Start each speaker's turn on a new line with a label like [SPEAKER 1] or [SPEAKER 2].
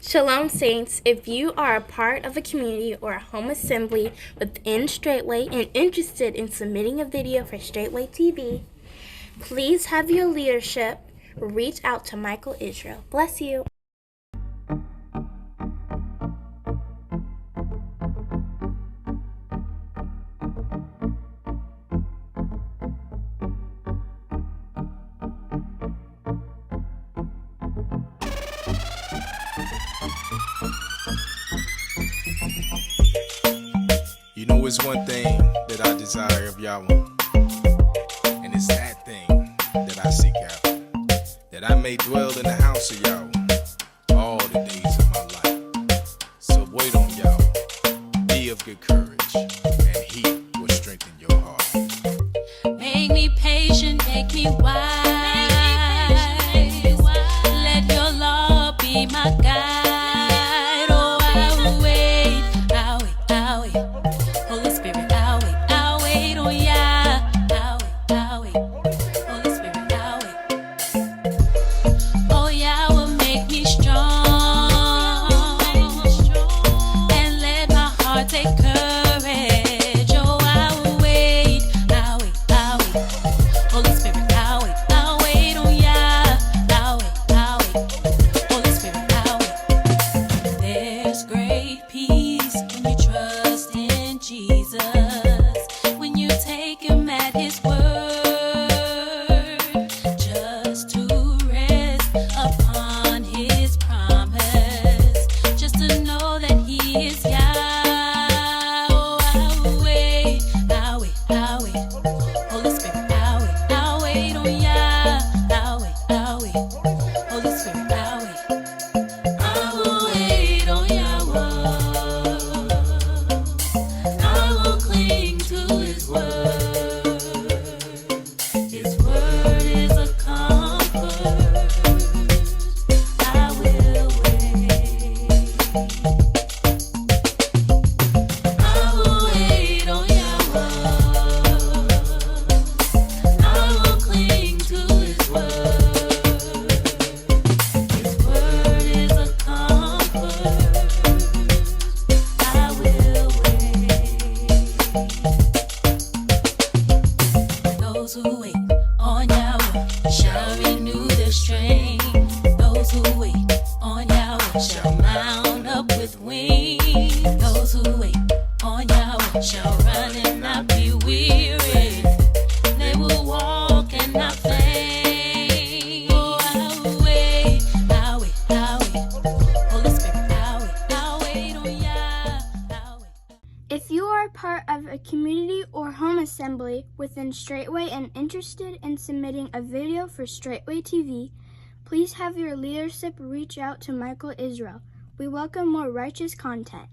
[SPEAKER 1] Shalom, Saints. If you are a part of a community or a home assembly within Straitway and interested in submitting a video for Straitway TV, please have your leadership reach out to Michael Israel. Bless you.
[SPEAKER 2] You know, it's one thing that I desire of Yahweh, and it's that thing that I seek out, that I may dwell in the house of Yahweh all the days of my life. So wait on Yahweh, be of good courage, and He will strengthen your heart.
[SPEAKER 3] Make me patient, make me wise. Let your law be my guide. Those who wait on Yahweh shall renew their strength. Those who wait on Yahweh shall mount up with wings. Those who wait on Yahweh shall run and not be weary. They will walk and not faint. Oh, I will wait, I wait, I wait. Holy Spirit, I wait on Yah, I wait.
[SPEAKER 1] If you are a part of a community or home assembly within Straitway and interested in submitting a video for Straitway TV, please have your leadership reach out to Michael Israel. We welcome more righteous content.